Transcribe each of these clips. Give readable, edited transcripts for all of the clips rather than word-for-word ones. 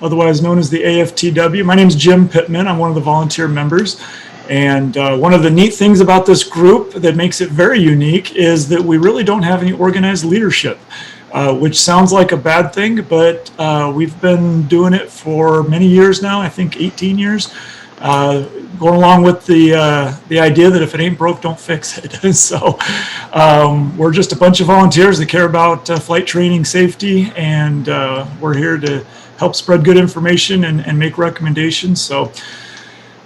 otherwise known as the AFTW. My name is Jim Pittman. I'm one of the volunteer members. And one of the neat things about this group that makes it very unique is that we really don't have any organized leadership, which sounds like a bad thing, but we've been doing it for many years now, I think 18 years, going along with the idea that if it ain't broke, don't fix it. So we're just a bunch of volunteers that care about flight training safety, and we're here to help spread good information and make recommendations. So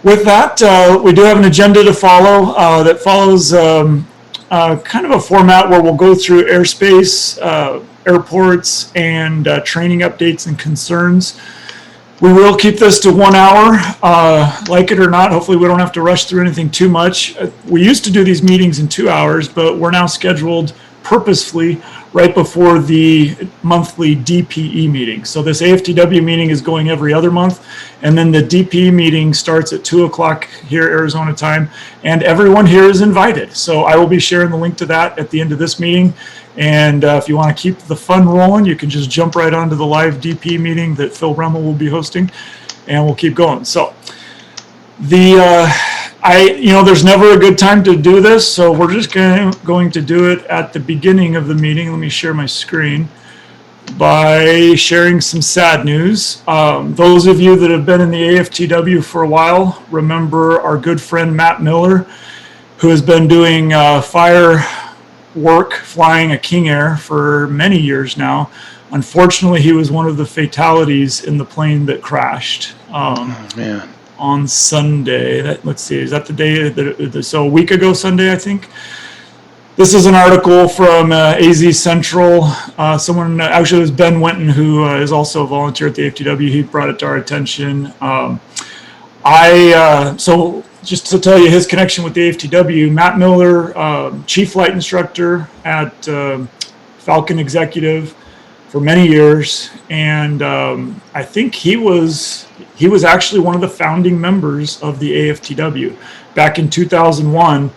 with that, we do have an agenda to follow that follows kind of a format where we'll go through airspace, airports, and training updates and concerns. We will keep this to 1 hour, like it or not. Hopefully we don't have to rush through anything too much. We used to do these meetings in 2 hours, but we're now scheduled purposefully right before the monthly DPE meeting. So this AFTW meeting is going every other month, and then the DPE meeting starts at 2 o'clock here Arizona time, and everyone here is invited. So I will be sharing the link to that at the end of this meeting. And if you want to keep the fun rolling, you can just jump right onto the live DP meeting that Phil Remmel will be hosting, and we'll keep going. So there's never a good time to do this, so we're just going to do it at the beginning of the meeting. Let me share my screen by sharing some sad news. Those of you that have been in the AFTW for a while remember our good friend Matt Miller, who has been doing fire work flying a King Air for many years now. Unfortunately, he was one of the fatalities in the plane that crashed on Sunday. Let's see, is that the day? So a week ago Sunday, I think. This is an article from AZ Central. Someone, actually it was Ben Wenton, who is also a volunteer at the AFTW. He brought it to our attention. So just to tell you his connection with the AFTW, Matt Miller, chief flight instructor at Falcon Executive for many years, and I think he was actually one of the founding members of the AFTW. Back in 2001,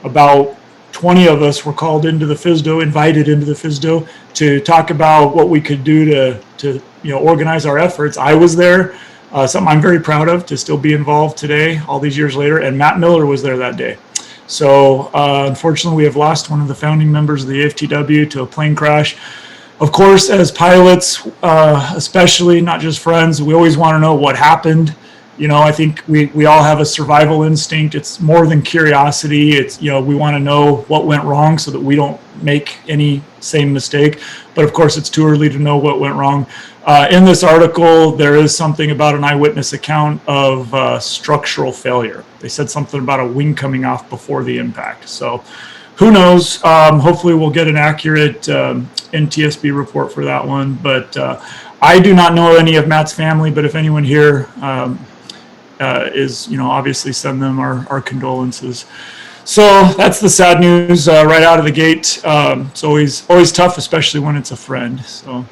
about 20 of us were called into the FSDO, invited into the FSDO to talk about what we could do to organize our efforts. I was there. Something I'm very proud of, to still be involved today, all these years later, and Matt Miller was there that day. So unfortunately, we have lost one of the founding members of the AFTW to a plane crash. Of course, as pilots, especially, not just friends, we always want to know what happened. I think we all have a survival instinct. It's more than curiosity. It's, we want to know what went wrong so that we don't make any same mistake. But of course, it's too early to know what went wrong. In this article, there is something about an eyewitness account of structural failure. They said something about a wing coming off before the impact. So who knows? Hopefully we'll get an accurate NTSB report for that one. But I do not know any of Matt's family, but if anyone here is, obviously send them our condolences. So that's the sad news right out of the gate. It's always tough, especially when it's a friend. So.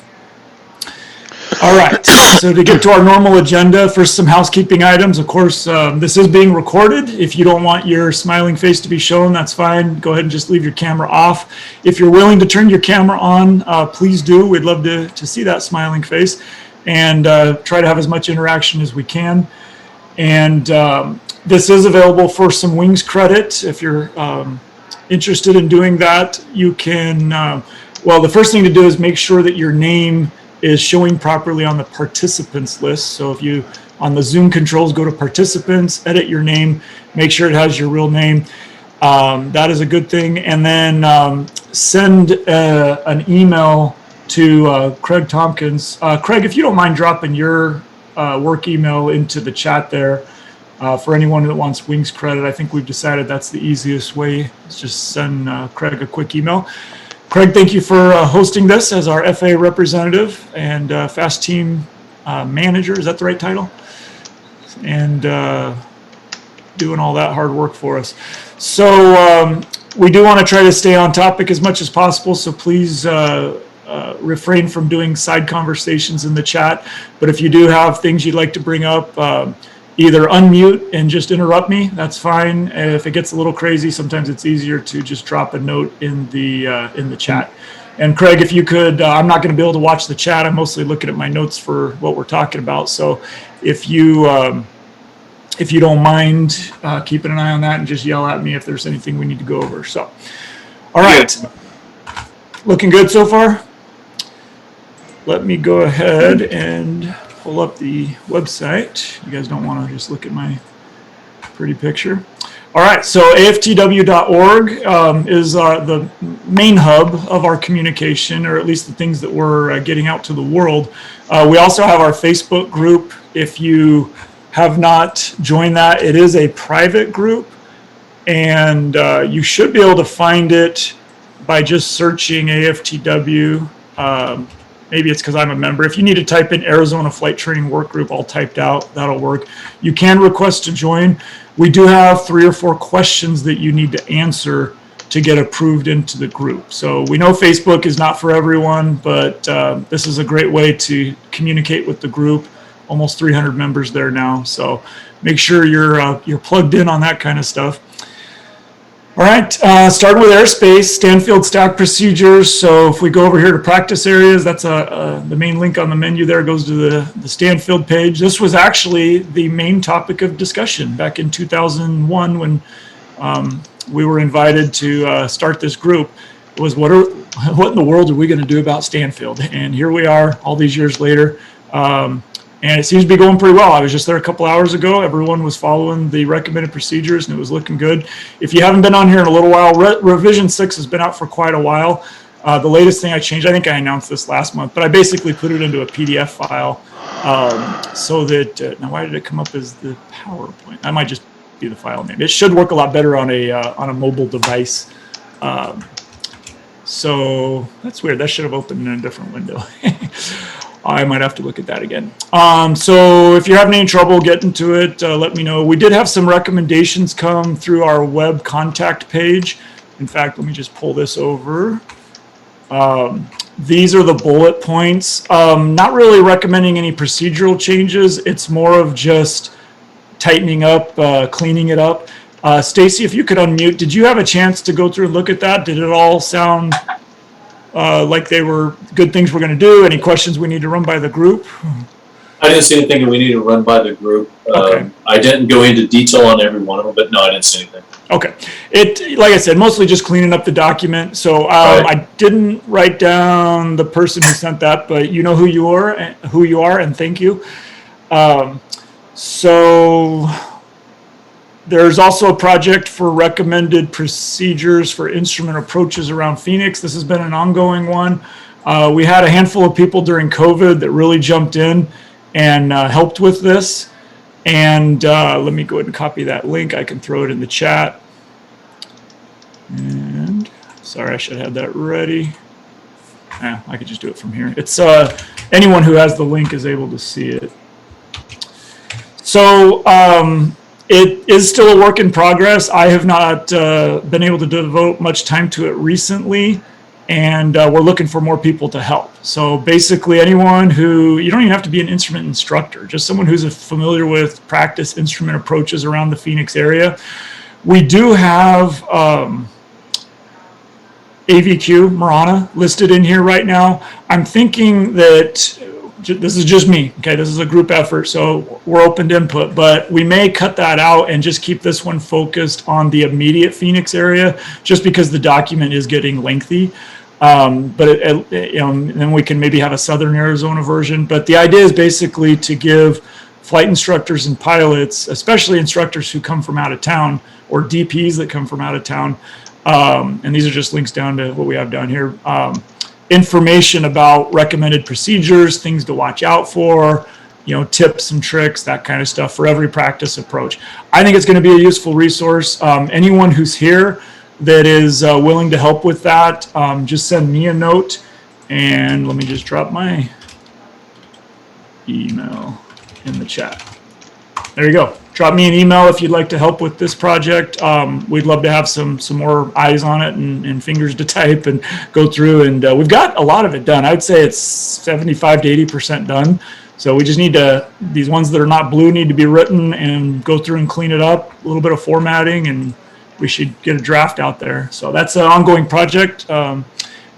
All right, so to get to our normal agenda, first some housekeeping items. Of course, this is being recorded. If you don't want your smiling face to be shown, that's fine. Go ahead and just leave your camera off. If you're willing to turn your camera on, please do. We'd love to see that smiling face and try to have as much interaction as we can. And this is available for some Wings credit. If you're interested in doing that, you can, the first thing to do is make sure that your name is showing properly on the participants list. So if you, on the Zoom controls, go to participants, edit your name, make sure it has your real name. That is a good thing. And then send an email to Craig Tompkins. Craig, if you don't mind dropping your work email into the chat there for anyone that wants Wings credit. I think we've decided that's the easiest way. Let's just send Craig a quick email. Craig, thank you for hosting this as our FA representative and FAST team manager. Is that the right title? And doing all that hard work for us. So we do want to try to stay on topic as much as possible. So please refrain from doing side conversations in the chat. But if you do have things you'd like to bring up, either unmute and just interrupt me. That's fine. If it gets a little crazy, sometimes it's easier to just drop a note in the chat. And Craig, if you could, I'm not going to be able to watch the chat. I'm mostly looking at my notes for what we're talking about. So if you don't mind keeping an eye on that and just yell at me if there's anything we need to go over. So, all right. Looking good so far? Let me go ahead and pull up the website. You guys don't want to just look at my pretty picture. All right, so AFTW.org is the main hub of our communication, or at least the things that we're getting out to the world. We also have our Facebook group. If you have not joined that, it is a private group, and you should be able to find it by just searching AFTW. Maybe it's because I'm a member. If you need to type in Arizona Flight Training Workgroup all typed out, that'll work. You can request to join. We do have 3 or 4 questions that you need to answer to get approved into the group. So we know Facebook is not for everyone, but this is a great way to communicate with the group. Almost 300 members there now. So make sure you're plugged in on that kind of stuff. All right, starting with airspace, Stanfield stack procedures. So if we go over here to practice areas, that's the main link on the menu there goes to the Stanfield page. This was actually the main topic of discussion back in 2001 when we were invited to start this group. It was what in the world are we going to do about Stanfield? And here we are all these years later. And it seems to be going pretty well. I was just there a couple hours ago. Everyone was following the recommended procedures, and it was looking good. If you haven't been on here in a little while, Revision 6 has been out for quite a while. The latest thing I changed, I think I announced this last month, but I basically put it into a PDF file so that, now why did it come up as the PowerPoint? That might just be the file name. It should work a lot better on a mobile device. So that's weird. That should have opened in a different window. I might have to look at that again. So if you're having any trouble getting to it, let me know. We did have some recommendations come through our web contact page. In fact, let me just pull this over. These are the bullet points. Not really recommending any procedural changes. It's more of just tightening up, cleaning it up. Stacy, if you could unmute, did you have a chance to go through and look at that? Did it all sound like they were good things we're going to do? Any questions we need to run by the group? I didn't see anything that we need to run by the group. Okay. I didn't go into detail on every one of them, but no, I didn't see anything. Okay. Like I said, mostly just cleaning up the document. So Right. I didn't write down the person who sent that, but you know who you are, and thank you. So there's also a project for recommended procedures for instrument approaches around Phoenix. This has been an ongoing one. We had a handful of people during COVID that really jumped in and helped with this. And let me go ahead and copy that link. I can throw it in the chat. And sorry, I should have that ready. I could just do it from here. It's anyone who has the link is able to see it. So it is still a work in progress. I have not been able to devote much time to it recently, and we're looking for more people to help. So basically anyone who, you don't even have to be an instrument instructor, just someone who's familiar with practice instrument approaches around the Phoenix area. We do have AVQ, Marana, listed in here right now. I'm thinking that this is just me, okay? This is a group effort, so we're open to input, but we may cut that out and just keep this one focused on the immediate Phoenix area, just because the document is getting lengthy. But then we can maybe have a Southern Arizona version. But the idea is basically to give flight instructors and pilots, especially instructors who come from out of town or DPs that come from out of town, and these are just links down to what we have down here, information about recommended procedures, things to watch out for, tips and tricks, that kind of stuff for every practice approach. I think it's going to be a useful resource. Anyone who's here that is willing to help with that, just send me a note, and let me just drop my email in the chat. There you go. Drop me an email if you'd like to help with this project. We'd love to have some more eyes on it and fingers to type and go through. And we've got a lot of it done. I'd say it's 75 to 80% done. So we just need to, these ones that are not blue need to be written and go through and clean it up, a little bit of formatting, and we should get a draft out there. So that's an ongoing project.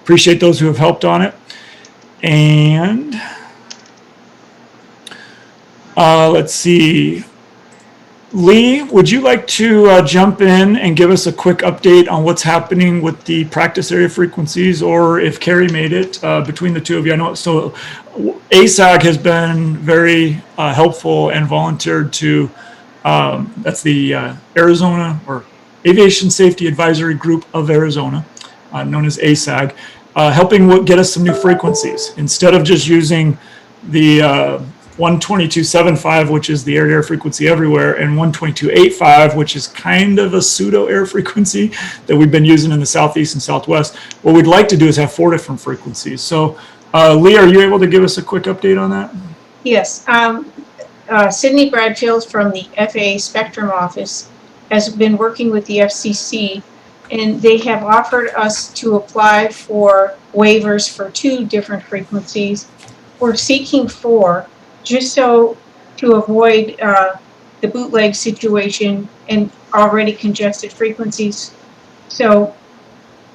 appreciate those who have helped on it. And let's see. Lee, would you like to jump in and give us a quick update on what's happening with the practice area frequencies, or if Carrie made it between the two of you? I know so ASAG has been very helpful and volunteered to, that's the Arizona or Aviation Safety Advisory Group of Arizona, known as ASAG, helping get us some new frequencies. Instead of just using the 122.75, which is the air-to-air frequency everywhere, and 122.85, which is kind of a pseudo-air frequency that we've been using in the southeast and southwest. What we'd like to do is have 4 different frequencies. So, Lee, are you able to give us a quick update on that? Yes. Sydney Bradfield from the FAA Spectrum office has been working with the FCC, and they have offered us to apply for waivers for 2 different frequencies. We're seeking 4. Just so to avoid the bootleg situation and already congested frequencies. So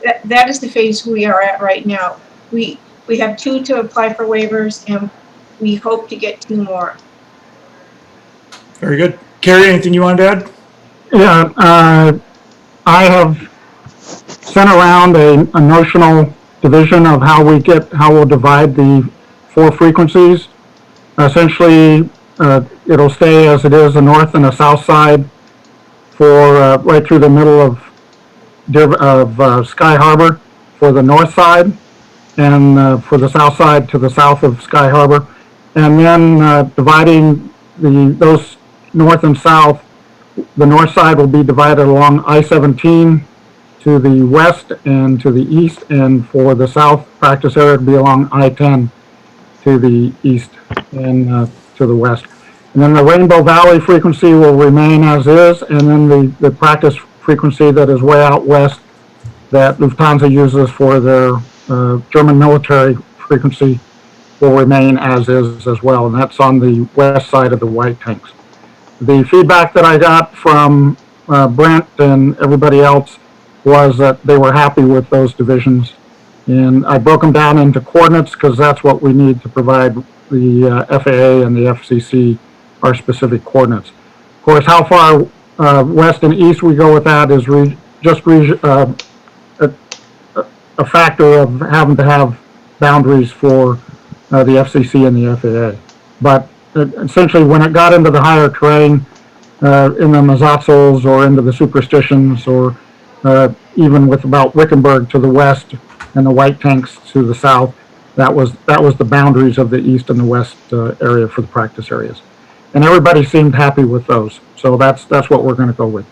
that is the phase we are at right now. We have 2 to apply for waivers, and we hope to get 2 more. Very good. Carrie, anything you wanted to add? Yeah, I have sent around a notional division of how we'll divide the 4 frequencies. Essentially, it'll stay as it is, a north and a south side for right through the middle of Sky Harbor for the north side, and for the south side to the south of Sky Harbor, and then dividing those north and south. The north side will be divided along I-17 to the west and to the east, and for the south practice area to be along I-10 to the east and to the west. And then the Rainbow Valley frequency will remain as is, and then the practice frequency that is way out west that Lufthansa uses for their German military frequency will remain as is as well, and that's on the west side of the white tanks. The feedback that I got from Brent and everybody else was that they were happy with those divisions. And I broke them down into coordinates because that's what we need to provide the FAA and the FCC our specific coordinates. Of course, how far west and east we go with that is a factor of having to have boundaries for the FCC and the FAA. But essentially, when it got into the higher terrain, in the Mazatzals or into the Superstitions, or even with about Wickenburg to the west and the white tanks to the south, that was the boundaries of the east and the west area for the practice areas, and everybody seemed happy with those. So that's what we're going to go with.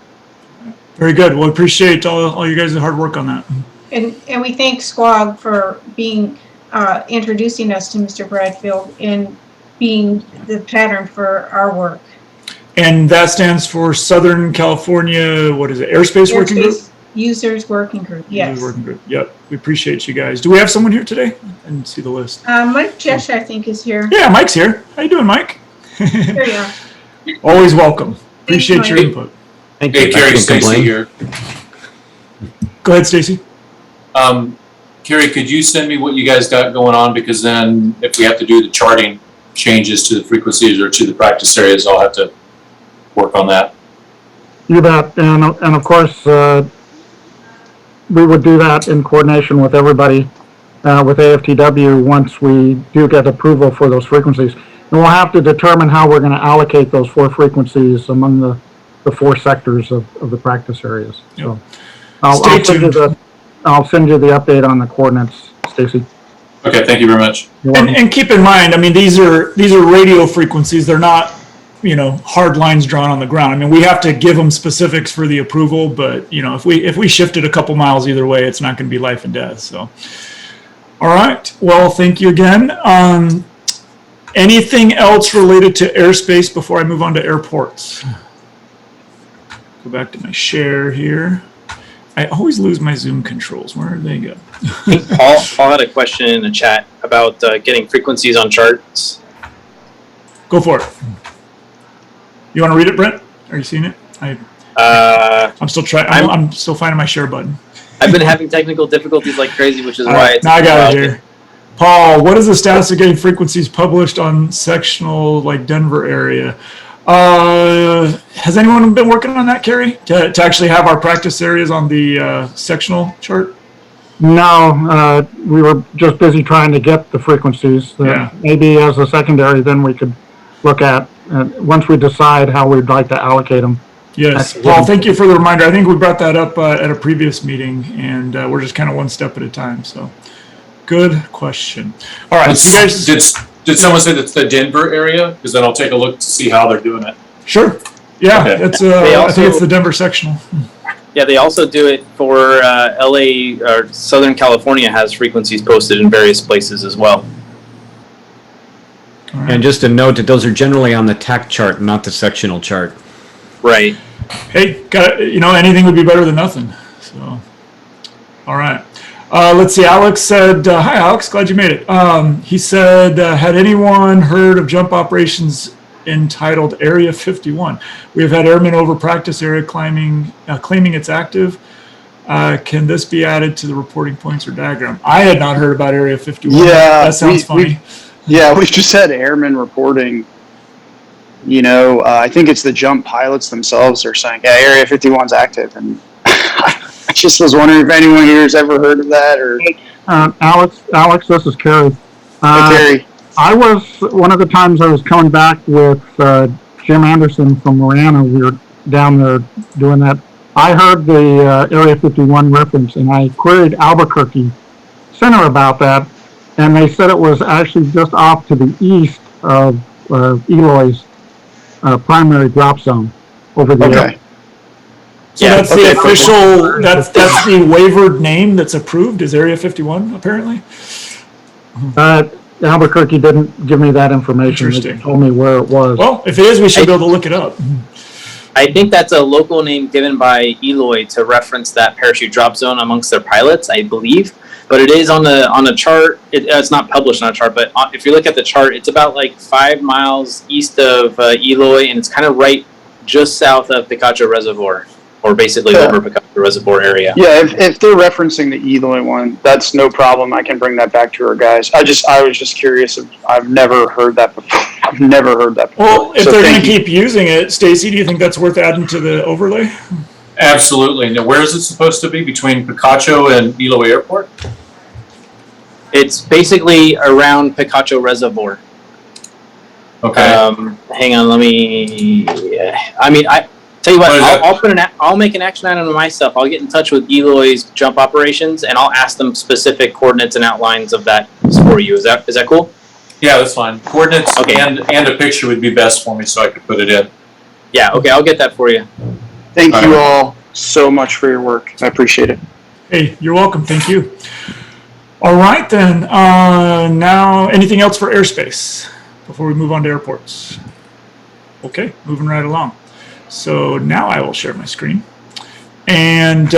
Very good. Well, appreciate all you guys' hard work on that. And we thank SWOG for being introducing us to Mr. Bradfield and being the pattern for our work. And that stands for Southern California, what is it, Airspace Working Group? Users Working Group, yes. Users Working Group, yep. We appreciate you guys. Do we have someone here today? I didn't see the list. Mike Jesh, I think, is here. Yeah, Mike's here. How you doing, Mike? There you are. Always welcome. Appreciate your Mike. input. Thank you. Hey, Carrie, I can't Stacy complain. here. Go ahead, Stacy. Carrie, could you send me what you guys got going on? Because then if we have to do the charting changes to the frequencies or to the practice areas, I'll have to work on that. You bet. And of course, we would do that in coordination with everybody, with AFTW, once we do get approval for those frequencies. And we'll have to determine how we're going to allocate those 4 frequencies among the 4 sectors of the practice areas. Yep. So Stay I'll send you the update on the coordinates, Stacy. Okay, thank you very much. You're welcome. And keep in mind, I mean, these are radio frequencies. They're not, hard lines drawn on the ground. I mean, we have to give them specifics for the approval, but if we shifted a couple miles either way, it's not going to be life and death. So, all right. Well, thank you again. Anything else related to airspace before I move on to airports? Go back to my share here. I always lose my Zoom controls. Where did they go? I think Paul had a question in the chat about getting frequencies on charts. Go for it. You want to read it, Brent? Are you seeing it? I'm still trying. I'm still finding my share button. I've been having technical difficulties like crazy, which is All why right, it's. now I got it here. Paul, what is the status of getting frequencies published on sectional like Denver area? Has anyone been working on that, Carrie, to actually have our practice areas on the sectional chart? No, we were just busy trying to get the frequencies. Yeah. Maybe as a secondary, then we could look at, once we decide how we'd like to allocate them. Yes, That's Paul, good. thank you for the reminder. I think we brought that up at a previous meeting, and we're just kind of one step at a time. So, good question. All right, so you guys. Did someone say that's the Denver area? Because then I'll take a look to see how they're doing it. Sure. Yeah, Okay. it's. They I think also- it's the Denver sectional. Yeah, they also do it for LA or Southern California has frequencies posted in various places as well. All right. And just a note that those are generally on the TAC chart, not the sectional chart. Right. Hey, anything would be better than nothing. So, all right. Let's see. Alex said, "Hi, Alex. Glad you made it." He said, "Had anyone heard of jump operations entitled Area 51? We have had airmen over practice area claiming it's active. Can this be added to the reporting points or diagram?" I had not heard about Area 51. Yeah, that sounds funny. We've just had airmen reporting. I think it's the jump pilots themselves are saying, "Yeah, Area 51's active," and I just was wondering if anyone here has ever heard of that or. Alex, this is Kerry. Terry. I was, one of the times I was coming back with Jim Anderson from Marana, we were down there doing that. I heard the Area 51 reference, and I queried Albuquerque Center about that, and they said it was actually just off to the east of Eloy's primary drop zone over the Okay. So Yeah, that's okay, the official. That's the wavered name that's approved is Area 51 apparently. Albuquerque didn't give me that information. Interesting. They told me where it was. Well, if it is, we should be able to look it up. I think that's a local name given by Eloy to reference that parachute drop zone amongst their pilots, I believe. But it is on a chart. It's not published on a chart, but if you look at the chart, it's about like 5 miles east of Eloy, and it's kind of right just south of Picacho Reservoir, or basically Yeah. over Picacho Reservoir area. Yeah, if they're referencing the Eloy one, that's no problem. I can bring that back to our guys. I was just curious. I've never heard that before. I've never heard that before. Well, if So they're going to thank you. keep using it, Stacy, do you think that's worth adding to the overlay? Absolutely. Now, where is it supposed to be? Between Picacho and Eloy Airport? It's basically around Picacho Reservoir. Okay. Hang on, let me. I tell you what. What is that? I'll put I'll make an action item on myself. I'll get in touch with Eloy's jump operations, and I'll ask them specific coordinates and outlines of that for you. Is that cool? Yeah, that's fine. Coordinates Okay. and a picture would be best for me so I could put it in. Yeah. Okay, I'll get that for you. Thank All you right. all so much for your work. I appreciate it. Hey, you're welcome. Thank you. All right, then. Now, anything else for airspace before we move on to airports? Okay, moving right along. So now I will share my screen. And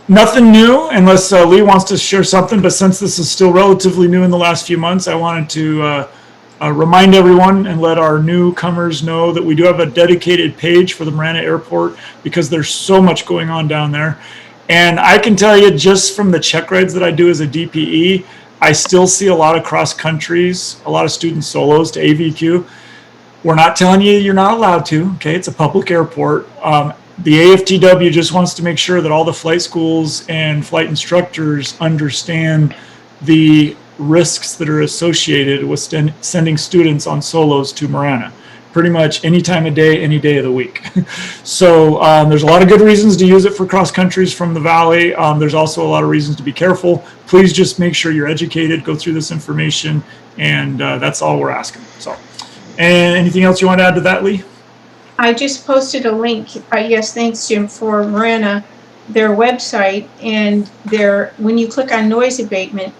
nothing new unless Lee wants to share something. But since this is still relatively new in the last few months, I wanted to remind everyone and let our newcomers know that we do have a dedicated page for the Marana Airport because there's so much going on down there. And I can tell you just from the check rides that I do as a DPE, I still see a lot of cross countries, a lot of student solos to AVQ. We're not telling you you're not allowed to, okay? It's a public airport. The AFTW just wants to make sure that all the flight schools and flight instructors understand the risks that are associated with sending students on solos to Marana. Pretty much any time of day, any day of the week. So there's a lot of good reasons to use it for cross countries from the Valley. There's also a lot of reasons to be careful. Please just make sure you're educated, go through this information, and that's all we're asking. So, and anything else you want to add to that, Lee? I just posted a link, yes, thanks Jim, for Marana, their website, and when you click on noise abatement,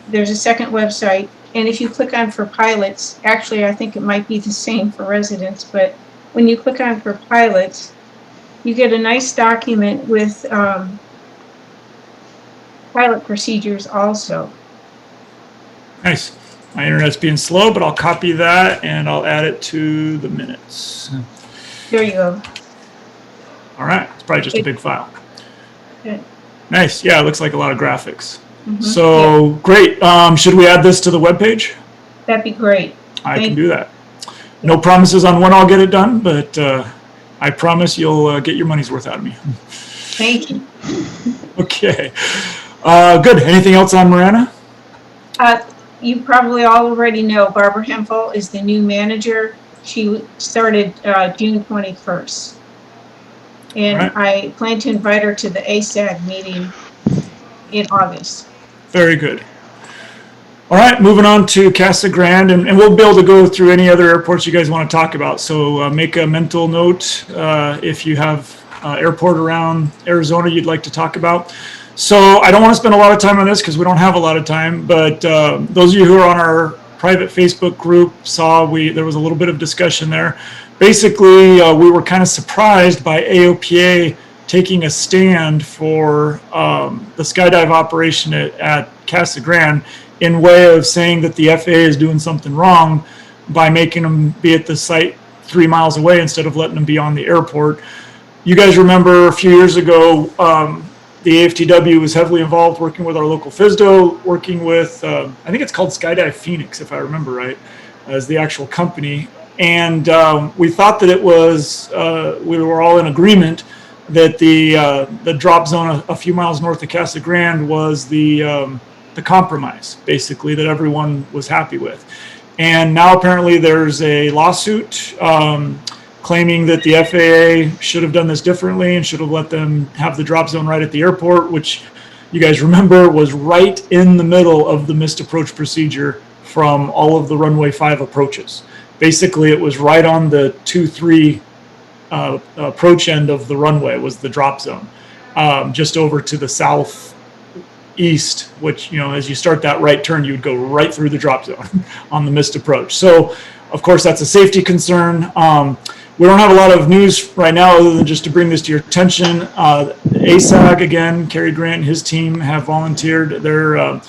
there's a second website, and if you click on for pilots, actually I think it might be the same for residents, but when you click on for pilots, you get a nice document with pilot procedures also. Nice. My internet's being slow, but I'll copy that and I'll add it to the minutes. There you go. All right. It's probably just a big file. Okay. Nice. Yeah, it looks like a lot of graphics. Mhm. So great. Should we add this to the webpage? That'd be great. I Thank can do that. No promises on when I'll get it done, but I promise you'll get your money's worth out of me. Thank you. Okay. Good. Anything else on Marana? You probably all already know Barbara Hempel is the new manager. She started June 21st. And Right. I plan to invite her to the ASAG meeting in August. Very good. All right, moving on to Casa Grande, and we'll be able to go through any other airports you guys want to talk about. So make a mental note if you have airport around Arizona you'd like to talk about. So I don't want to spend a lot of time on this because we don't have a lot of time, but those of you who are on our private Facebook group saw there was a little bit of discussion there. Basically, we were kind of surprised by AOPA taking a stand for the skydive operation at Casa Grande in way of saying that the FAA is doing something wrong by making them be at the site 3 miles away instead of letting them be on the airport. You guys remember a few years ago, the AFTW was heavily involved working with our local FSDO, working with, I think it's called Skydive Phoenix, if I remember right, as the actual company. And we thought that it was, we were all in agreement that the drop zone a few miles north of Casa Grande was the compromise, basically, that everyone was happy with. And now apparently there's a lawsuit claiming that the FAA should have done this differently and should have let them have the drop zone right at the airport, which you guys remember was right in the middle of the missed approach procedure from all of the runway 5 approaches. Basically, it was right on the 2-3 approach end of the runway was the drop zone, just over to the southeast, which, you know, as you start that right turn, you would go right through the drop zone on the missed approach. So, of course, that's a safety concern. We don't have a lot of news right now other than just to bring this to your attention. ASAG, again, Cary Grant and his team have volunteered. They're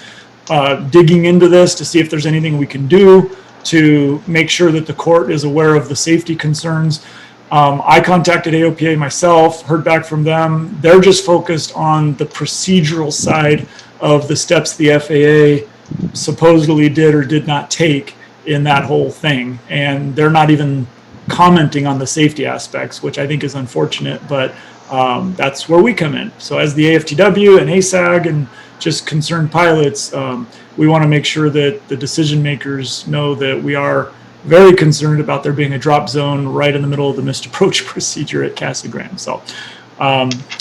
digging into this to see if there's anything we can do to make sure that the court is aware of the safety concerns. I contacted AOPA myself, heard back from them. They're just focused on the procedural side of the steps the FAA supposedly did or did not take in that whole thing. And they're not even commenting on the safety aspects, which I think is unfortunate, but that's where we come in. So as the AFTW and ASAG and just concerned pilots, we want to make sure that the decision makers know that we are very concerned about there being a drop zone right in the middle of the missed approach procedure at Casa Grande. So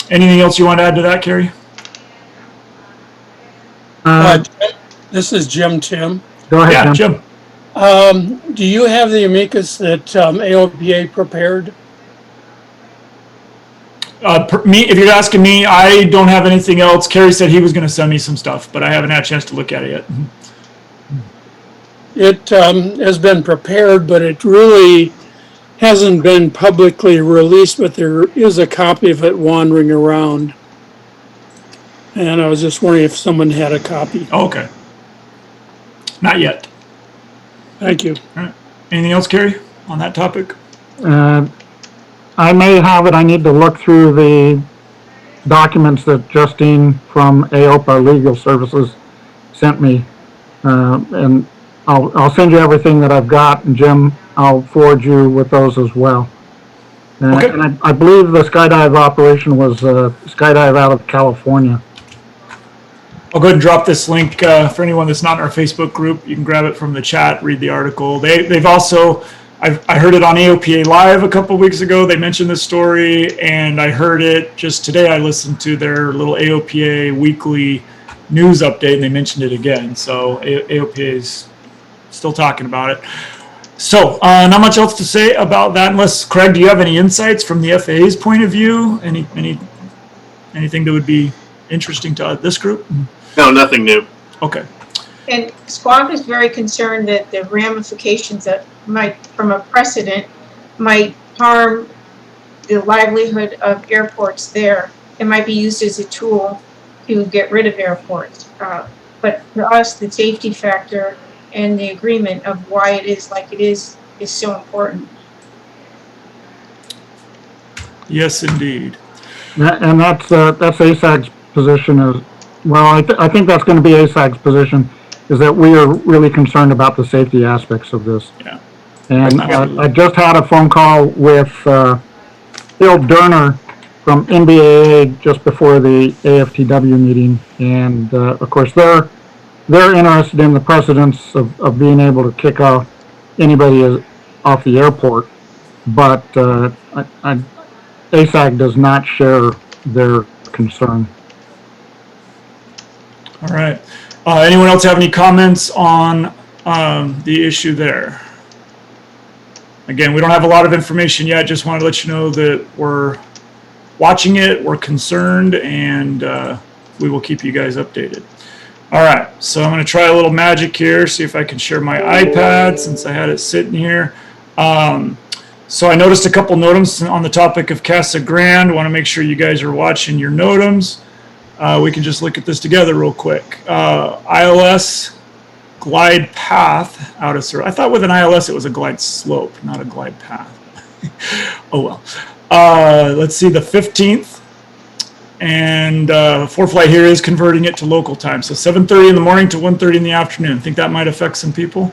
anything else you want to add to that, Cary? This is Jim Tim. Go ahead, Yeah, Jim. Jim. Do you have the amicus that AOPA prepared? If you're asking me, I don't have anything else. Cary said he was going to send me some stuff, but I haven't had a chance to look at it yet. It has been prepared, but it really hasn't been publicly released, but there is a copy of it wandering around. And I was just wondering if someone had a copy. Oh, okay. Not yet. Thank you. All right. Anything else, Cary, on that topic? I may have it. I need to look through the documents that Justine from AOPA Legal Services sent me. And I'll send you everything that I've got, and Jim, I'll forward you with those as well. Okay. And I believe the skydive operation was skydive out of California. I'll go ahead and drop this link for anyone that's not in our Facebook group. You can grab it from the chat, read the article. They've also, I heard it on AOPA Live a couple weeks ago. They mentioned this story, and I heard it just today. I listened to their little AOPA weekly news update, and they mentioned it again. So AOPA is still talking about it. So not much else to say about that, unless, Craig, do you have any insights from the FAA's point of view? Anything that would be interesting to this group? No, nothing new. Okay. And Squawk is very concerned that the ramifications that might, from a precedent, might harm the livelihood of airports there. It might be used as a tool to get rid of airports. But for us, the safety factor and the agreement of why it is like it is so important. Yes, indeed. And that's ASAG's position is, well, I think that's going to be ASAG's position, is that we are really concerned about the safety aspects of this. Yeah. And I just had a phone call with Bill Durner from NBAA just before the AFTW meeting, and of course they're interested in the precedence of being able to kick off anybody off the airport, but ASAG does not share their concern. All right. Anyone else have any comments on the issue there? Again, we don't have a lot of information yet. Just wanted to let you know that we're watching it, we're concerned, and we will keep you guys updated. All right, so I'm going to try a little magic here, see if I can share my iPad since I had it sitting here. So I noticed a couple NOTAMs on the topic of Casa Grande. Want to make sure you guys are watching your NOTAMs. We can just look at this together real quick. ILS glide path out of service. I thought with an ILS it was a glide slope, not a glide path. Oh well. Let's see, the 15th. And ForeFlight here is converting it to local time. So 7:30 in the morning to 1:30 in the afternoon. Think that might affect some people.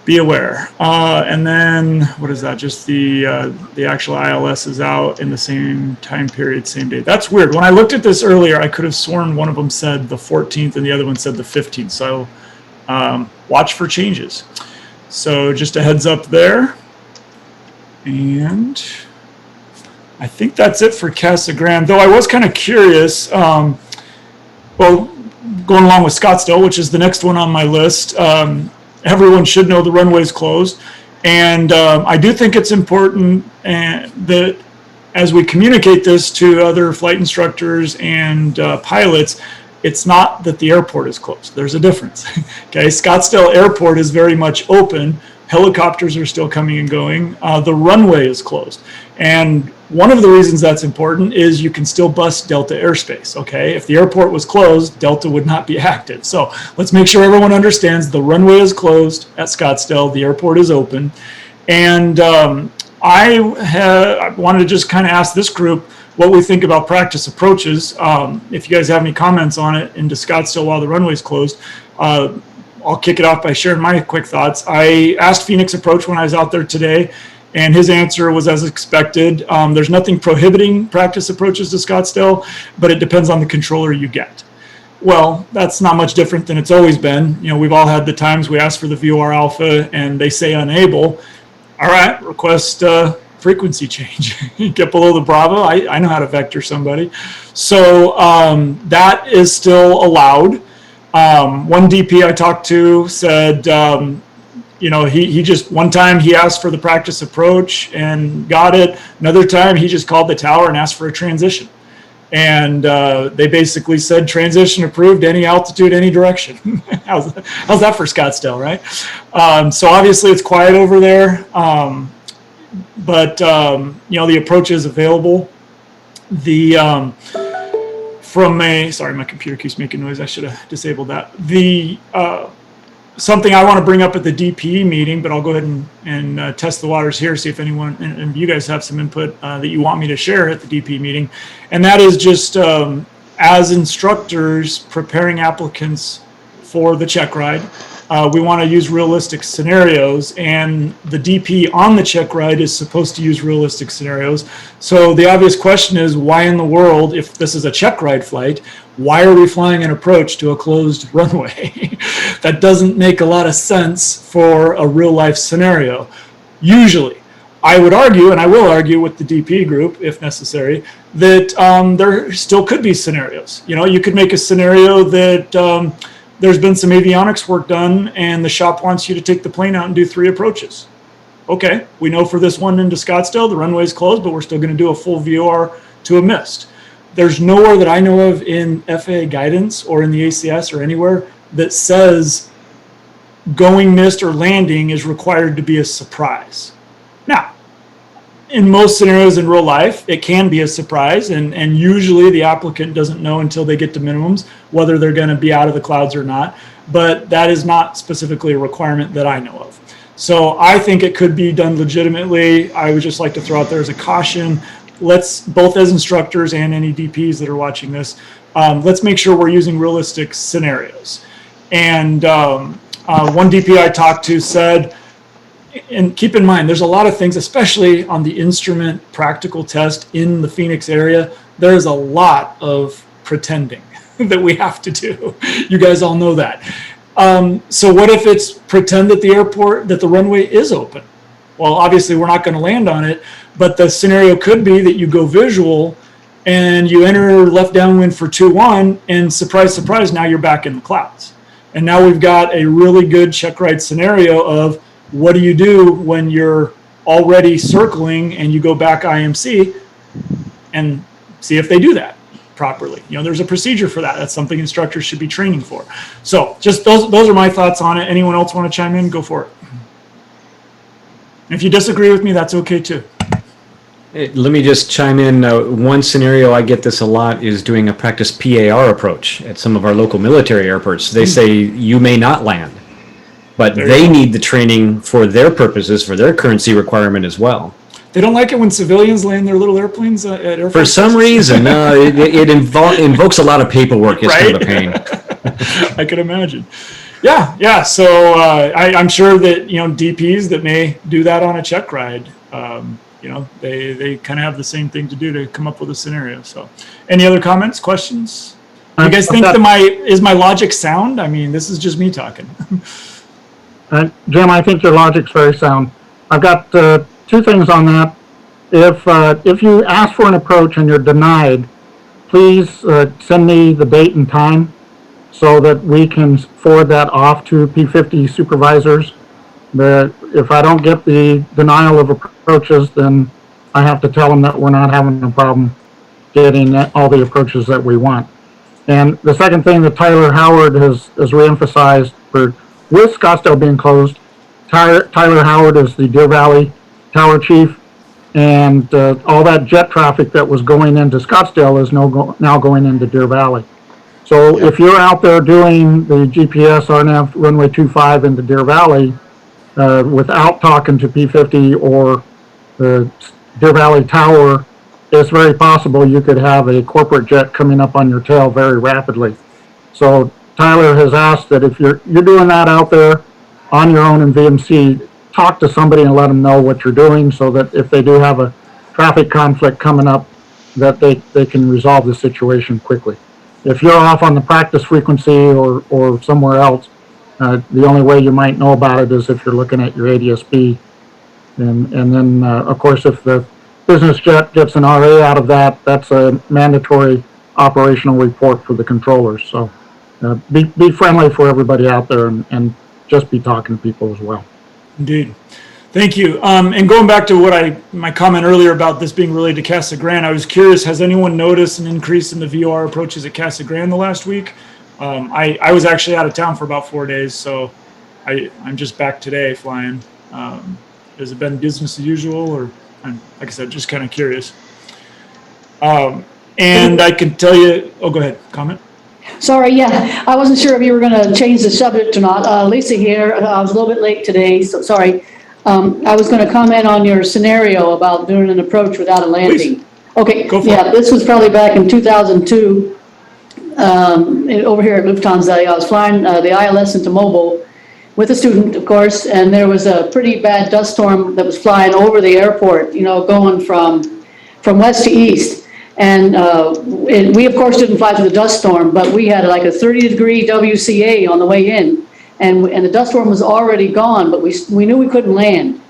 Be aware. And then, what is that? Just the actual ILS is out in the same time period, same day. That's weird. When I looked at this earlier, I could have sworn one of them said the 14th and the other one said the 15th. So watch for changes. So just a heads up there. And I think that's it for Casa Grande, though I was kind of curious. Well, going along with Scottsdale, which is the next one on my list, everyone should know the runway's closed. And I do think it's important that as we communicate this to other flight instructors and pilots, it's not that the airport is closed. There's a difference. Okay, Scottsdale Airport is very much open. Helicopters are still coming and going. The runway is closed. And one of the reasons that's important is you can still bus Delta airspace, okay? If the airport was closed, Delta would not be active. So let's make sure everyone understands the runway is closed at Scottsdale, the airport is open. And I wanted to just kind of ask this group what we think about practice approaches. If you guys have any comments on it into Scottsdale while the runway's closed, I'll kick it off by sharing my quick thoughts. I asked Phoenix Approach when I was out there today, and his answer was as expected. There's nothing prohibiting practice approaches to Scottsdale, but it depends on the controller you get. Well, that's not much different than it's always been. You know, we've all had the times we ask for the VOR alpha and they say unable. All right, request frequency change. Get below the Bravo. I know how to vector somebody. So that is still allowed. One DP I talked to said, you know, he just, one time he asked for the practice approach and got it. Another time he just called the tower and asked for a transition. And they basically said transition approved, any altitude, any direction. How's that for Scottsdale, right? So obviously it's quiet over there. But you know, the approach is available. The sorry, my computer keeps making noise. I should have disabled that. Something I want to bring up at the DPE meeting, but I'll go ahead and test the waters here, see if anyone, and you guys have some input that you want me to share at the DPE meeting. And that is just as instructors preparing applicants for the check ride, we want to use realistic scenarios, and the DP on the check ride is supposed to use realistic scenarios. So the obvious question is, why in the world, if this is a check ride flight, why are we flying an approach to a closed runway? That doesn't make a lot of sense for a real life scenario. Usually, I would argue, and I will argue with the DP group if necessary, that there still could be scenarios. You know, you could make a scenario that there's been some avionics work done and the shop wants you to take the plane out and do 3 approaches. Okay, we know for this one into Scottsdale, the runway is closed, but we're still going to do a full VOR to a missed. There's nowhere that I know of in FAA guidance or in the ACS or anywhere that says going missed or landing is required to be a surprise. Now, in most scenarios in real life, it can be a surprise, and usually the applicant doesn't know until they get to minimums whether they're going to be out of the clouds or not, but that is not specifically a requirement that I know of. So I think it could be done legitimately. I would just like to throw out there as a caution, let's, both as instructors and any DPs that are watching this, let's make sure we're using realistic scenarios. And one DP I talked to said, and keep in mind, there's a lot of things, especially on the instrument practical test in the Phoenix area, there's a lot of pretending that we have to do. You guys all know that. So what if it's pretend that the runway is open? Well, obviously we're not going to land on it, but the scenario could be that you go visual and you enter left downwind for 2-1, and surprise, surprise, now you're back in the clouds. And now we've got a really good check ride scenario of what do you do when you're already circling and you go back IMC, and see if they do that properly. You know, there's a procedure for that. That's something instructors should be training for. So just those are my thoughts on it. Anyone else want to chime in? Go for it. If you disagree with me, that's okay too. Let me just chime in. One scenario I get this a lot is doing a practice PAR approach at some of our local military airports. They say you may not land, but they need the training for their purposes, for their currency requirement as well. They don't like it when civilians land their little airplanes at airports. For some reason, it invokes a lot of paperwork. It's kind of a pain. I can imagine. Yeah. So I'm sure that, DPs that may do that on a check ride, they kind of have the same thing to do to come up with a scenario. So, any other comments, questions? You guys think is my logic sound? I mean, this is just me talking. Jim, I think your logic's very sound. I've got two things on that. If you ask for an approach and you're denied, please send me the date and time so that we can forward that off to P50 supervisors. If I don't get the denial of approaches, then I have to tell them that we're not having a problem getting all the approaches that we want. And the second thing that Tyler Howard has reemphasized, with Scottsdale being closed, Tyler Howard is the Deer Valley Tower Chief, and all that jet traffic that was going into Scottsdale is now going into Deer Valley. So if you're out there doing the GPS RNAV runway 25 into Deer Valley without talking to P50 or the Deer Valley Tower, it's very possible you could have a corporate jet coming up on your tail very rapidly. So Tyler has asked that if you're doing that out there on your own in VMC, talk to somebody and let them know what you're doing so that if they do have a traffic conflict coming up, that they can resolve the situation quickly. If you're off on the practice frequency or somewhere else, the only way you might know about it is if you're looking at your ADSB. And then, of course, if the business jet gets an RA out of that, that's a mandatory operational report for the controllers. So be friendly for everybody out there and just be talking to people as well. Indeed. Thank you. And going back to my comment earlier about this being related to Casa Grande, I was curious, has anyone noticed an increase in the VOR approaches at Casa Grande the last week? I was actually out of town for about 4 days, so I'm just back today flying. Has it been business as usual, or like I said, just kind of curious? And I can tell you, go ahead, comment. Sorry, yeah, I wasn't sure if you were going to change the subject or not. Lisa here, I was a little bit late today, so sorry. I was going to comment on your scenario about doing an approach without a landing. Please. Okay, Go for yeah, it. this was probably back in 2002. Over here at Lufthansa, I was flying the ILS into Mobile with a student, of course, and there was a pretty bad dust storm that was flying over the airport, going from west to east. And we, of course, didn't fly through the dust storm, but we had like a 30-degree WCA on the way in. And the dust storm was already gone, but we knew we couldn't land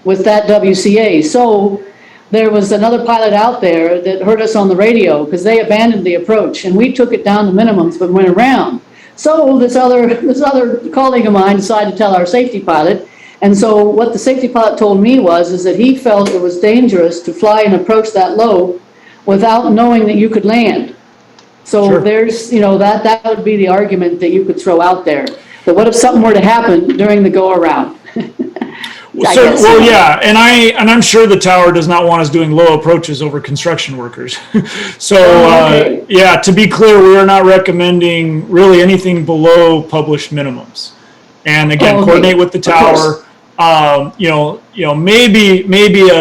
with that WCA. So there was another pilot out there that heard us on the radio because they abandoned the approach, and we took it down to minimums but went around. So this other colleague of mine decided to tell our safety pilot. And so what the safety pilot told me is that he felt it was dangerous to fly an approach that low without knowing that you could land. So Sure. there's, that would be the argument that you could throw out there. But what if something were to happen during the go around? Yeah, and I'm sure the tower does not want us doing low approaches over construction workers. So, okay. Yeah, to be clear, we are not recommending really anything below published minimums. And again, Okay. coordinate with the tower. Maybe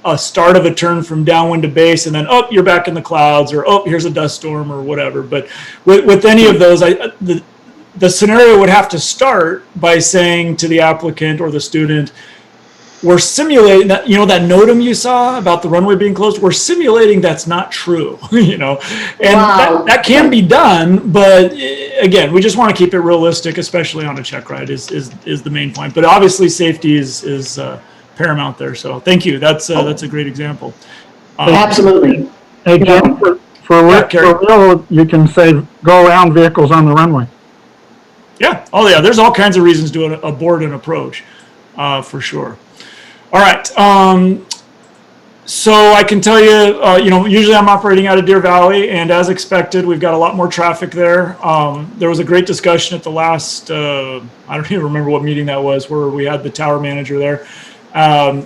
a start of a turn from downwind to base, and then you're back in the clouds, or here's a dust storm or whatever. But with any of those, the scenario would have to start by saying to the applicant or the student, we're simulating that, that NOTAM you saw about the runway being closed, we're simulating that's not true, and Wow. that can be done, but again, we just want to keep it realistic, especially on a check ride is the main point. But obviously safety is paramount there. So thank you. That's a great example. Absolutely. Hey, Jim, for real, you can say go around vehicles on the runway. Yeah. Oh yeah. There's all kinds of reasons to abort an approach, for sure. All right. So I can tell you, usually I'm operating out of Deer Valley, and as expected, we've got a lot more traffic there. There was a great discussion at the last, I don't even remember what meeting that was, where we had the tower manager there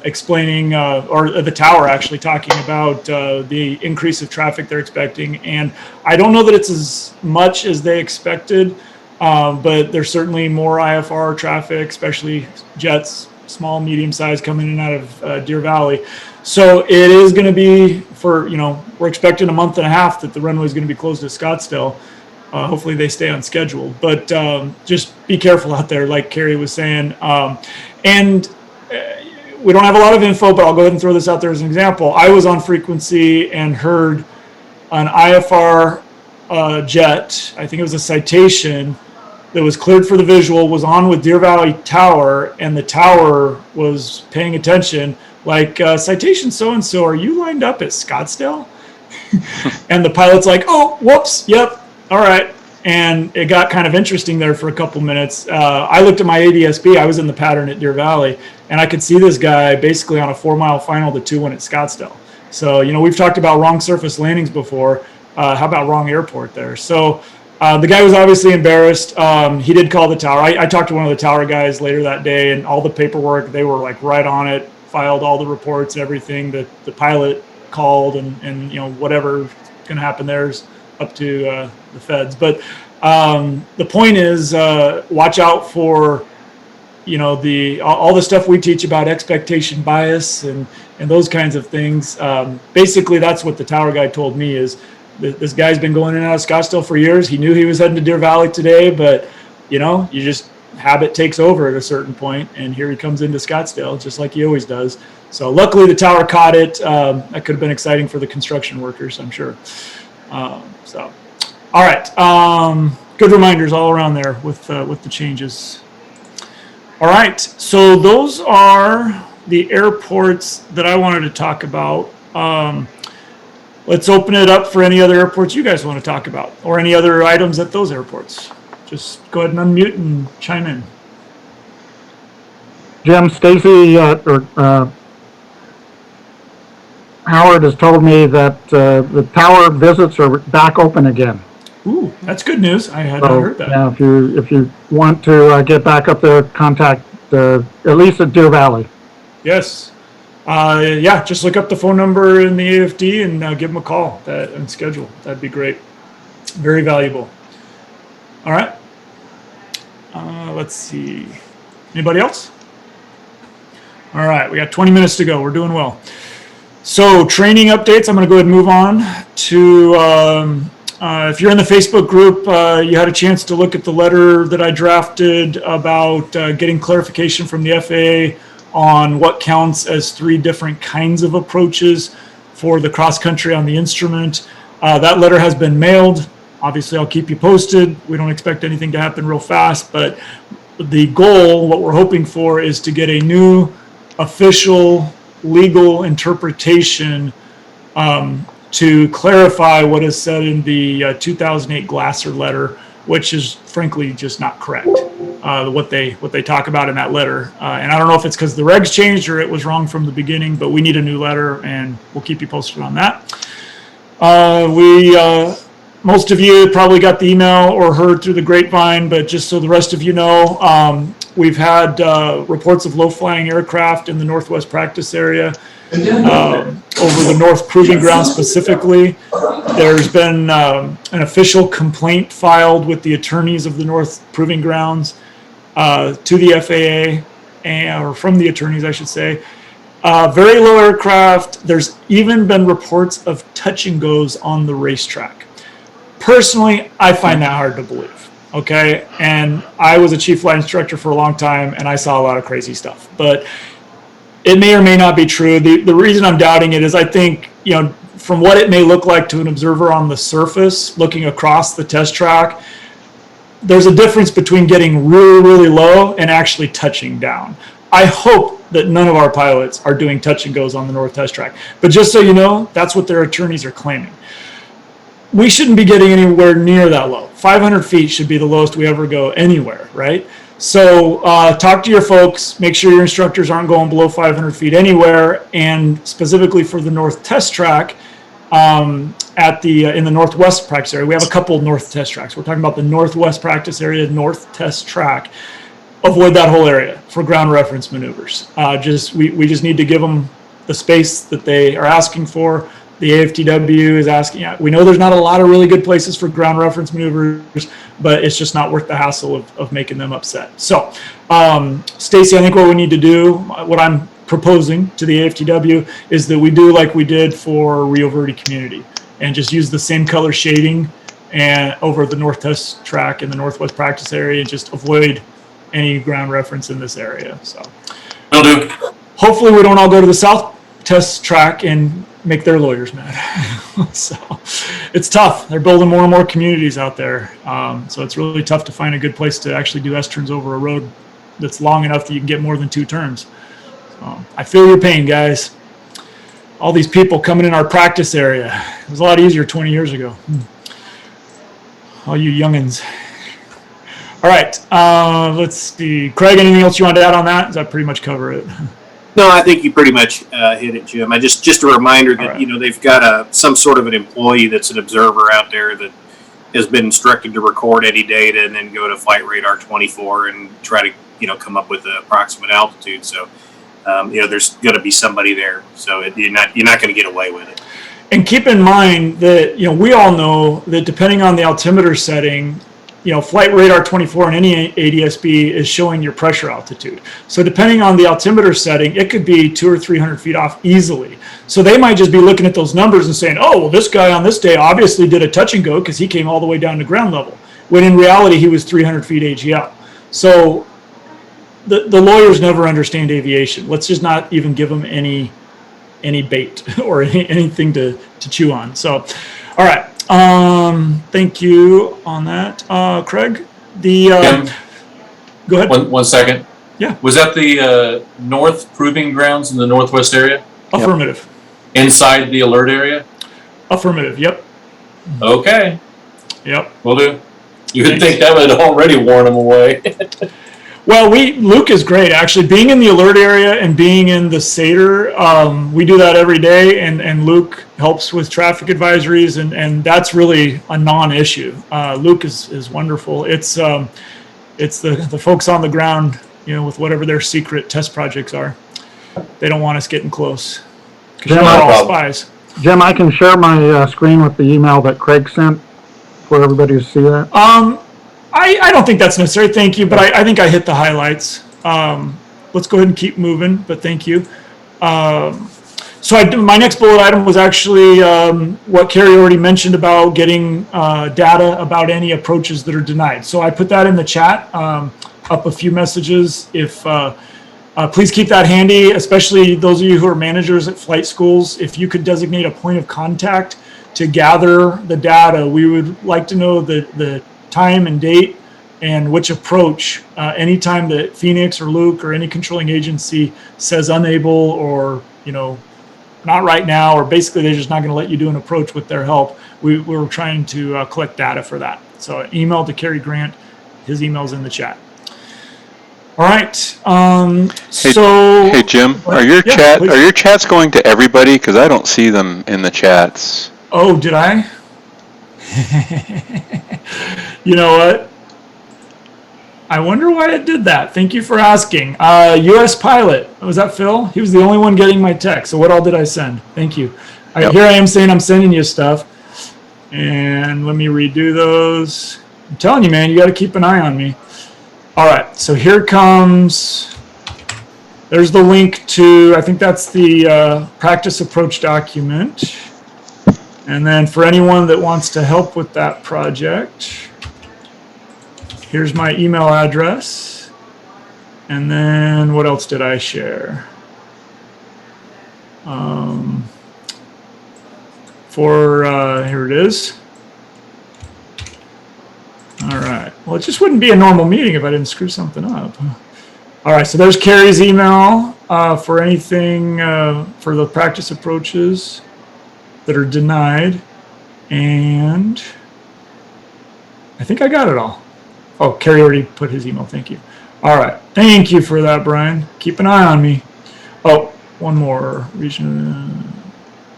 explaining, or the tower actually talking about the increase of traffic they're expecting. And I don't know that it's as much as they expected, but there's certainly more IFR traffic, especially jets, small, medium size, coming in and out of Deer Valley. So it is going to be we're expecting a month and a half that the runway is going to be closed at Scottsdale. Hopefully they stay on schedule, but just be careful out there, like Carrie was saying. And we don't have a lot of info, but I'll go ahead and throw this out there as an example. I was on frequency and heard an IFR jet, I think it was a Citation, that was cleared for the visual, was on with Deer Valley Tower, and the tower was paying attention, like, Citation so-and-so, are you lined up at Scottsdale? And the pilot's like, oh, whoops, yep, all right. And it got kind of interesting there for a couple minutes. I looked at my ADSB, I was in the pattern at Deer Valley, and I could see this guy basically on a 4-mile final to 2-1 at Scottsdale. So, we've talked about wrong surface landings before. How about wrong airport there? So the guy was obviously embarrassed. He did call the tower. I talked to one of the tower guys later that day, and all the paperwork, they were like right on it, filed all the reports and everything that the pilot called, and whatever's going to happen there is up to the feds. But the point is, watch out for all the stuff we teach about expectation bias and those kinds of things. Basically, that's what the tower guy told me is this guy's been going in and out of Scottsdale for years. He knew he was heading to Deer Valley today, but you just habit takes over at a certain point, and here he comes into Scottsdale just like he always does. So luckily the tower caught it. That could have been exciting for the construction workers, I'm sure. So all right, good reminders all around there with the changes. All right, so those are the airports that I wanted to talk about. Let's open it up for any other airports you guys want to talk about, or any other items at those airports. Just go ahead and unmute and chime in. Jim, Stacy, Howard has told me that the tower visits are back open again. Ooh, that's good news. I had not heard that. Yeah, if you want to get back up there, contact at least at Deer Valley. Yes. Yeah, just look up the phone number in the AFD and give them a call and schedule. That'd be great. Very valuable. All right. Let's see. Anybody else? All right, we got 20 minutes to go. We're doing well. So training updates, I'm going to go ahead and move on to, if you're in the Facebook group, you had a chance to look at the letter that I drafted about getting clarification from the FAA on what counts as 3 different kinds of approaches for the cross country on the instrument. That letter has been mailed. Obviously, I'll keep you posted. We don't expect anything to happen real fast, but the goal, what we're hoping for, is to get a new official legal interpretation to clarify what is said in the 2008 Glasser letter, which is frankly just not correct. What they talk about in that letter, and I don't know if it's because the regs changed or it was wrong from the beginning, but we need a new letter, and we'll keep you posted on that. Most of you probably got the email or heard through the grapevine, but just so the rest of you know, we've had reports of low-flying aircraft in the Northwest practice area, over the North Proving Ground specifically. There's been an official complaint filed with the attorneys of the North Proving Grounds to the FAA, or from the attorneys, I should say. Very low aircraft. There's even been reports of touch and goes on the racetrack. Personally, I find that hard to believe. Okay, and I was a chief flight instructor for a long time, and I saw a lot of crazy stuff. But it may or may not be true. The reason I'm doubting it is I think, from what it may look like to an observer on the surface, looking across the test track, there's a difference between getting really, really low and actually touching down. I hope that none of our pilots are doing touch and goes on the North Test Track. But just so you know, that's what their attorneys are claiming. We shouldn't be getting anywhere near that low. 500 feet should be the lowest we ever go anywhere, right? So talk to your folks, make sure your instructors aren't going below 500 feet anywhere, and specifically for the North Test Track, in the Northwest practice area, we have a couple of North Test Tracks. We're talking about the Northwest practice area, North Test Track. Avoid that whole area for ground reference maneuvers. We just need to give them the space that they are asking for. The AFTW is asking. We know there's not a lot of really good places for ground reference maneuvers, but it's just not worth the hassle of making them upset. So, Stacy, I think what we need to do, what I'm proposing to the AFTW, is that we do like we did for Rio Verde Community, and just use the same color shading and over the North Test Track in the Northwest practice area, and just avoid any ground reference in this area. So Will do. hopefully we don't all go to the South Test Track and make their lawyers mad. So it's tough. They're building more and more communities out there. So it's really tough to find a good place to actually do S-turns over a road that's long enough that you can get more than 2 turns. So I feel your pain, guys. All these people coming in our practice area. It was a lot easier 20 years ago. All you youngins. All right, let's see. Craig, anything else you want to add on that? Does that pretty much cover it? No, I think you pretty much hit it, Jim. Just a reminder that, right. They've got some sort of an employee that's an observer out there that has been instructed to record any data and then go to Flight Radar 24 and try to, come up with the approximate altitude. So, there's going to be somebody there. So you're not going to get away with it. And keep in mind that, we all know that depending on the altimeter setting, Flight Radar 24 and any ADSB is showing your pressure altitude. So depending on the altimeter setting, it could be 200 or 300 feet off easily. So they might just be looking at those numbers and saying, oh, well, this guy on this day obviously did a touch and go because he came all the way down to ground level, when in reality he was 300 feet AGL. So the lawyers never understand aviation. Let's just not even give them any bait or anything to chew on. So, all right. Thank you on that, Craig. Go ahead. One second. Yeah. Was that the North Proving Grounds in the Northwest area? Affirmative. Inside the alert area? Affirmative. Yep. Okay. Yep. Will do. You would think that would already warn them away. Well, Luke is great, actually. Being in the alert area and being in the SATR, we do that every day, and Luke helps with traffic advisories, and that's really a non-issue. Luke is wonderful. It's the folks on the ground, with whatever their secret test projects are. They don't want us getting close, because we're all spies. Jim, I can share my screen with the email that Craig sent for everybody to see that. I don't think that's necessary, thank you, but I think I hit the highlights. Let's go ahead and keep moving, but thank you. So my next bullet item was actually what Carrie already mentioned about getting data about any approaches that are denied. So I put that in the chat, up a few messages. If please keep that handy, especially those of you who are managers at flight schools. If you could designate a point of contact to gather the data, we would like to know the time and date and which approach. Anytime that Phoenix or Luke or any controlling agency says unable or not right now, or basically they're just not going to let you do an approach with their help, we're trying to collect data for that. So email to Kerry Grant. His email's in the chat. All right. Hey Jim, are your chats going to everybody? Because I don't see them in the chats. Oh, did I? You know what? I wonder why it did that. Thank you for asking. U.S. pilot. Was that Phil? He was the only one getting my text. So what all did I send? Thank you. Yep. Here I am saying I'm sending you stuff. And let me redo those. I'm telling you, man, you got to keep an eye on me. All right. So here comes there's the link to, I think that's the practice approach document. And then for anyone that wants to help with that project, here's my email address. And then what else did I share? Here it is. All right. Well, it just wouldn't be a normal meeting if I didn't screw something up. All right. So there's Carrie's email for anything for the practice approaches that are denied. And I think I got it all. Oh, Carrie already put his email. Thank you. All right. Thank you for that, Brian. Keep an eye on me. Oh, one more region.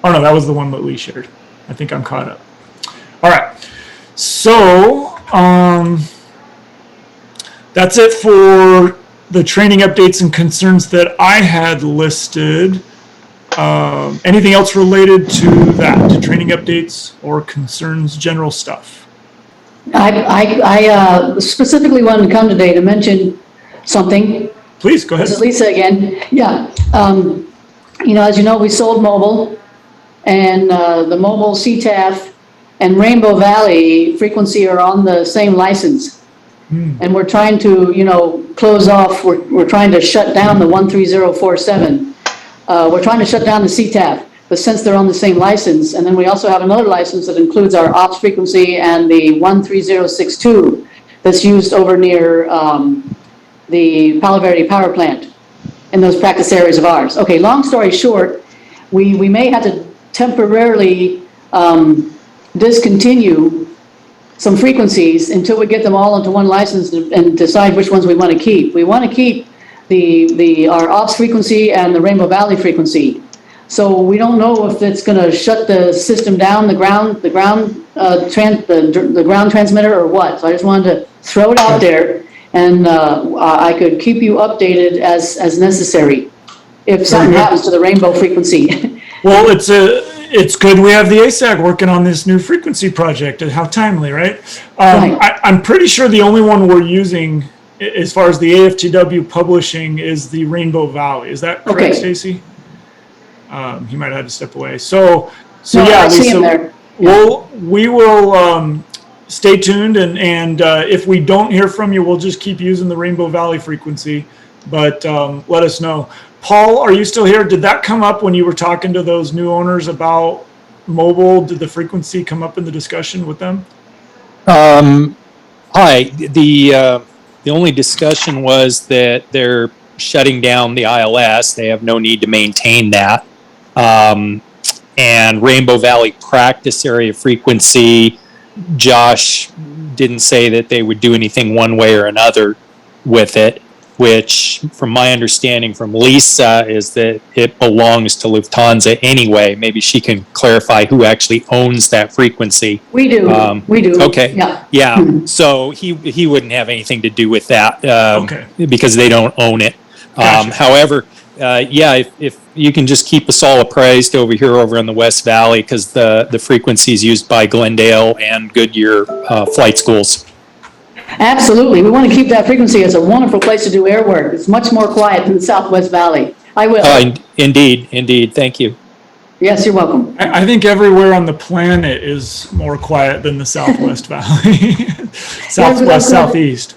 Oh, no, that was the one that Lee shared. I think I'm caught up. All right. So that's it for the training updates and concerns that I had listed. Anything else related to that, to training updates or concerns, general stuff? I specifically wanted to come today to mention something. Please, go ahead. This is Lisa again. Yeah. As you know, we sold mobile, and the mobile CTAF and Rainbow Valley frequency are on the same license. And we're trying to, close off, we're trying to shut down the 13047. We're trying to shut down the CTAF, but since they're on the same license, and then we also have another license that includes our ops frequency and the 13062 that's used over near the Palo Verde power plant in those practice areas of ours. Okay, long story short, we may have to temporarily discontinue some frequencies until we get them all into one license and decide which ones we want to keep. We want to keep our ops frequency and the Rainbow Valley frequency. So we don't know if it's going to shut the system down, the ground transmitter, or what. So I just wanted to throw it out there, and I could keep you updated as necessary if something happens to the Rainbow frequency. Well, it's good we have the ASAG working on this new frequency project. How timely, right? Right. I'm pretty sure the only one we're using as far as the AFTW publishing is the Rainbow Valley. Is that correct, Okay. Stacy? He might have had to step away. So No, yeah, I see him Lisa, there. we will stay tuned, and if we don't hear from you, we'll just keep using the Rainbow Valley frequency. But let us know. Paul, are you still here? Did that come up when you were talking to those new owners about mobile? Did the frequency come up in the discussion with them? Hi. The only discussion was that they're shutting down the ILS. They have no need to maintain that. And Rainbow Valley practice area frequency, Josh didn't say that they would do anything one way or another with it, which from my understanding from Lisa is that it belongs to Lufthansa anyway. Maybe she can clarify who actually owns that frequency. We do. We do. Okay. Yeah. Yeah. So he wouldn't have anything to do with that Okay. because they don't own it. Gotcha. However, if you can just keep us all appraised over in the West Valley, because the frequency is used by Glendale and Goodyear flight schools. Absolutely. We want to keep that frequency. It's a wonderful place to do air work. It's much more quiet than the Southwest Valley. I will. Indeed. Thank you. Yes, you're welcome. I think everywhere on the planet is more quiet than the Southwest Valley. Southwest, Southeast.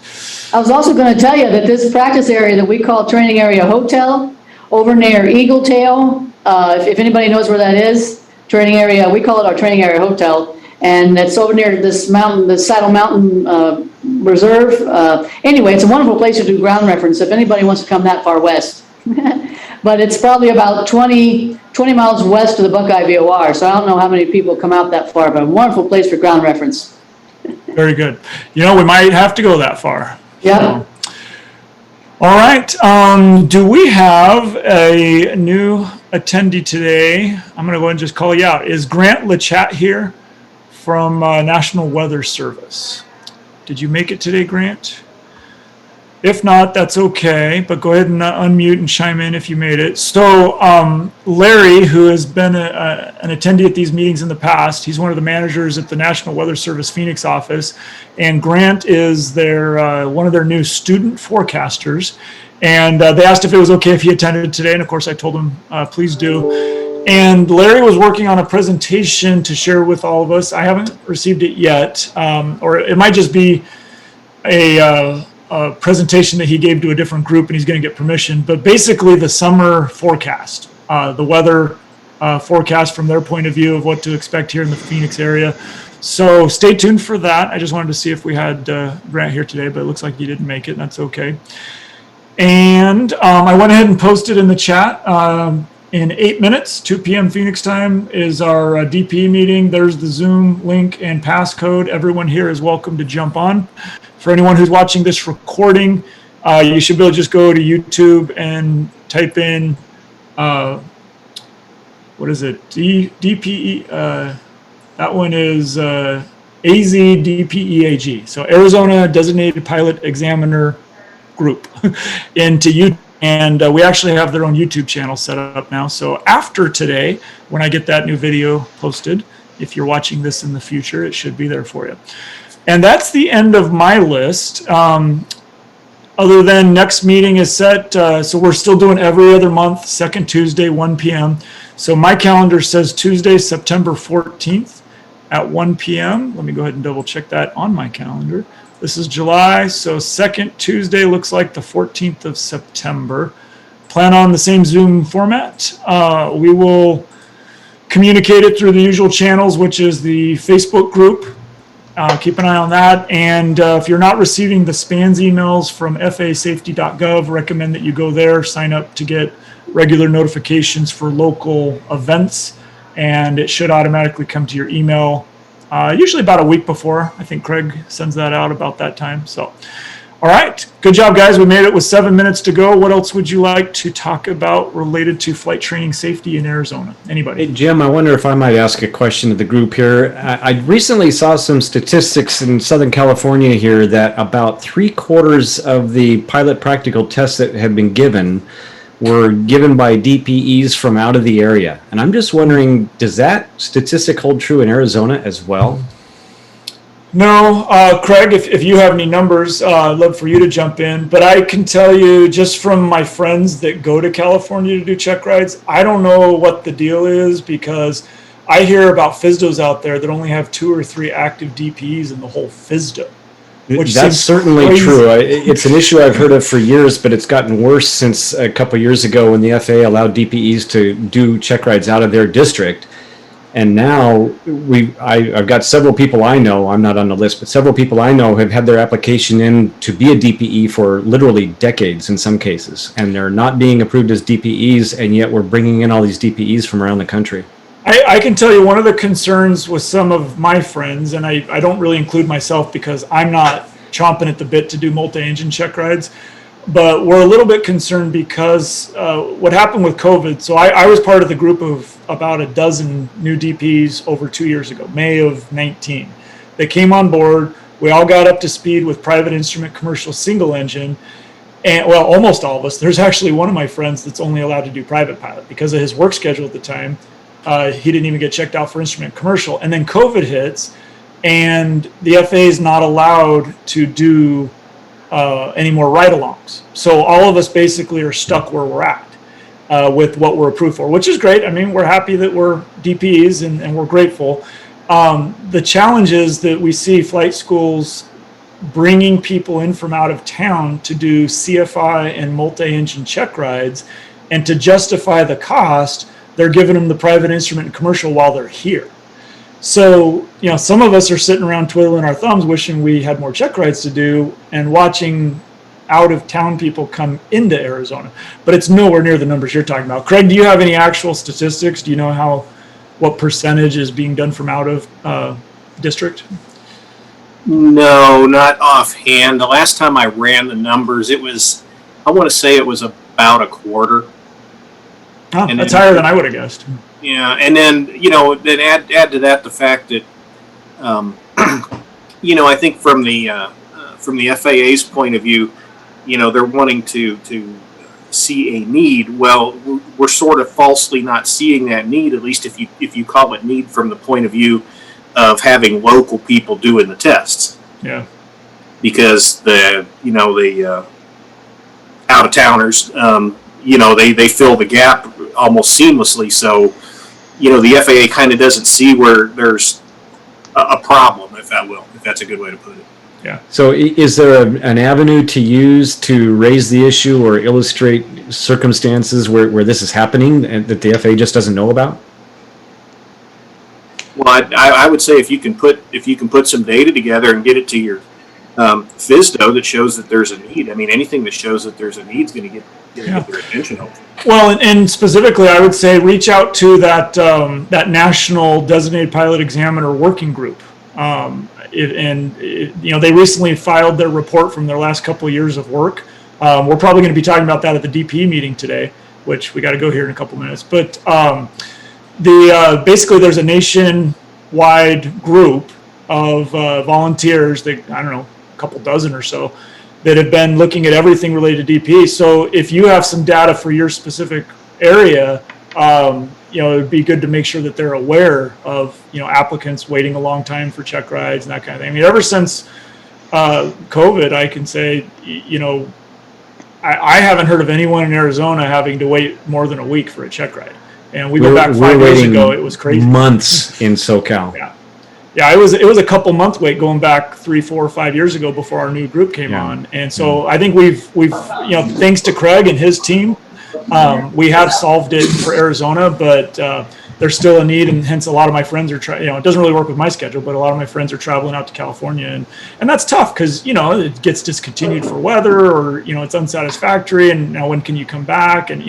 I was also going to tell you that this practice area that we call Training Area Hotel over near Eagle Tail, if anybody knows where that is, training area, we call it our Training Area Hotel. And it's over near this mountain, the Saddle Mountain Reserve. Anyway, it's a wonderful place to do ground reference if anybody wants to come that far west. But it's probably about 20 miles west of the Buckeye VOR, so I don't know how many people come out that far, but a wonderful place for ground reference. Very good. We might have to go that far. Yeah. All right. Do we have a new attendee today? I'm going to go ahead and just call you out. Is Grant Lachat here from National Weather Service? Did you make it today, Grant? If not, that's okay, but go ahead and unmute and chime in if you made it. So Larry, who has been an attendee at these meetings in the past, he's one of the managers at the National Weather Service Phoenix office, and Grant is their one of their new student forecasters. And they asked if it was okay if he attended today, and of course I told him, please do. And Larry was working on a presentation to share with all of us. I haven't received it yet, or it might just be a presentation that he gave to a different group, and he's going to get permission. But basically the summer forecast, the weather forecast from their point of view of what to expect here in the Phoenix area. So stay tuned for that. I just wanted to see if we had Grant here today, but it looks like he didn't make it, and that's okay. And I went ahead and posted in the chat in 8 minutes, 2 p.m. Phoenix time is our DP meeting. There's the Zoom link and passcode. Everyone here is welcome to jump on. For anyone who's watching this recording, you should be able to just go to YouTube and type in, what is it, DPE, that one is AZDPEAG, so Arizona Designated Pilot Examiner Group into YouTube. And we actually have their own YouTube channel set up now. So after today, when I get that new video posted, if you're watching this in the future, it should be there for you. And that's the end of my list. Other than next meeting is set, so we're still doing every other month, second Tuesday, 1 p.m. So my calendar says Tuesday, September 14th at 1 p.m. Let me go ahead and double check that on my calendar. This is July, so second Tuesday looks like the 14th of September. Plan on the same Zoom format. We will communicate it through the usual channels, which is the Facebook group. Keep an eye on that. And if you're not receiving the spams emails from fasafety.gov, recommend that you go there, sign up to get regular notifications for local events, and it should automatically come to your email usually about a week before. I think Craig sends that out about that time. So, all right. Good job, guys. We made it with 7 minutes to go. What else would you like to talk about related to flight training safety in Arizona? Anybody? Hey, Jim, I wonder if I might ask a question to the group here. I recently saw some statistics in Southern California here that about 3/4 of the pilot practical tests that have been given were given by DPEs from out of the area. And I'm just wondering, does that statistic hold true in Arizona as well? No, Craig, if you have any numbers, I'd love for you to jump in. But I can tell you just from my friends that go to California to do check rides, I don't know what the deal is, because I hear about FSDOs out there that only have 2 or 3 active DPEs in the whole FSDO. That's certainly crazy. true. It's an issue I've heard of for years, but it's gotten worse since a couple years ago when the FAA allowed DPEs to do check rides out of their district. And now I've got several people I know, I'm not on the list, but several people I know have had their application in to be a DPE for literally decades in some cases. And they're not being approved as DPEs, and yet we're bringing in all these DPEs from around the country. I can tell you one of the concerns with some of my friends, and I don't really include myself because I'm not chomping at the bit to do multi-engine check rides, but we're a little bit concerned because what happened with COVID. So I was part of the group of about a dozen new DPs over 2 years ago, May of 19. They came on board. We all got up to speed with private instrument commercial single engine. And well, almost all of us. There's actually one of my friends that's only allowed to do private pilot because of his work schedule at the time. He didn't even get checked out for instrument commercial. And then COVID hits, and the FAA is not allowed to do any more ride-alongs. So all of us basically are stuck where we're at with what we're approved for, which is great. I mean, we're happy that we're DPs and we're grateful. The challenge is that we see flight schools bringing people in from out of town to do CFI and multi-engine check rides, and to justify the cost, they're giving them the private instrument and commercial while they're here. So, you know, some of us are sitting around twiddling our thumbs wishing we had more check rides to do and watching out of town people come into Arizona. But it's nowhere near the numbers you're talking about. Craig, do you have any actual statistics? Do you know what percentage is being done from out of district? No, not offhand. The last time I ran the numbers, I want to say it was about a quarter. Oh, that's higher than I would have guessed. Yeah, and then then add to that the fact that, I think from the FAA's point of view, they're wanting to see a need. Well, we're sort of falsely not seeing that need, at least if you call it need from the point of view of having local people doing the tests. Yeah. Because the out of towners, they fill the gap almost seamlessly. So, the FAA kind of doesn't see where there's a problem, if that's a good way to put it. Yeah. So is there an avenue to use to raise the issue or illustrate circumstances where this is happening and that the FAA just doesn't know about? Well, I would say if you can put some data together and get it to your FSDO that shows that there's a need. I mean, anything that shows that there's a need is going to get their attention, hopefully. Well, and specifically, I would say reach out to that that National Designated Pilot Examiner Working Group. They recently filed their report from their last couple of years of work. We're probably going to be talking about that at the DP meeting today, which we got to go here in a couple minutes. But basically there's a nationwide group of volunteers that, I don't know, a couple dozen or so, that have been looking at everything related to DP. So if you have some data for your specific area, it would be good to make sure that they're aware of, applicants waiting a long time for check rides and that kind of thing. I mean, ever since COVID, I can say, I haven't heard of anyone in Arizona having to wait more than a week for a check ride. And we went back 5 years ago. It was crazy. Months in SoCal. Yeah. Yeah, it was a couple month wait going back 3, 4, 5 years ago before our new group came on. And so I think we've thanks to Craig and his team, we have solved it for Arizona, but there's still a need, and hence a lot of my friends are it doesn't really work with my schedule, but a lot of my friends are traveling out to California, and that's tough because it gets discontinued for weather, or it's unsatisfactory, and now when can you come back? And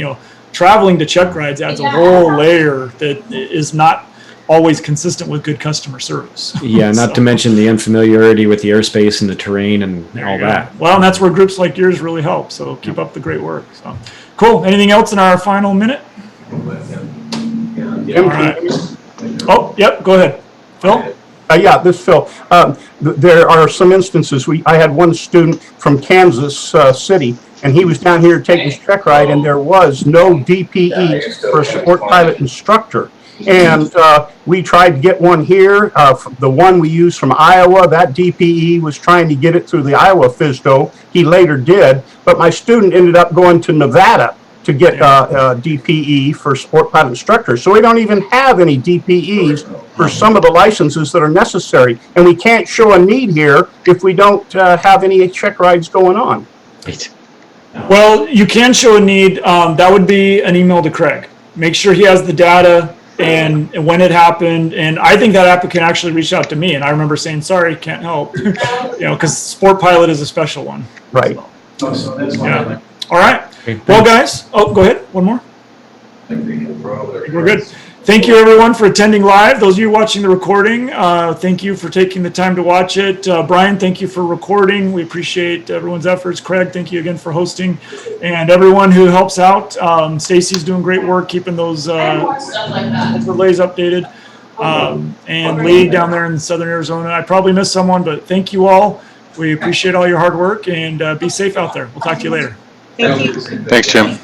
traveling to check rides adds a whole layer that is not always consistent with good customer service. Yeah, not to mention the unfamiliarity with the airspace and the terrain and all that. Well, and that's where groups like yours really help. So keep up the great work. So cool. Anything else in our final minute? All right. Oh, yep. Go ahead, Phil. Yeah, this is Phil. There are some instances. I had one student from Kansas City, and he was down here taking his check ride, and there was no DPE for a sport pilot instructor. And we tried to get one here. The one we used from Iowa, that DPE was trying to get it through the Iowa FSDO. He later did, but my student ended up going to Nevada to get DPE for sport pilot instructors. So we don't even have any DPEs for some of the licenses that are necessary. And we can't show a need here if we don't have any check rides going on. Right. Well, you can show a need. That would be an email to Craig. Make sure he has the data and when it happened. And I think that applicant actually reached out to me, and I remember saying, sorry, can't help, because sport pilot is a special one. Right. Yeah. All right. Well, guys, go ahead. One more. We're good. Thank you, everyone, for attending live. Those of you watching the recording, thank you for taking the time to watch it. Brian, thank you for recording. We appreciate everyone's efforts. Craig, thank you again for hosting. And everyone who helps out. Stacy's doing great work keeping those overlays updated. And Lee down there in Southern Arizona. I probably missed someone, but thank you all. We appreciate all your hard work, and be safe out there. We'll talk to you later. Thank you. Thanks, Jim.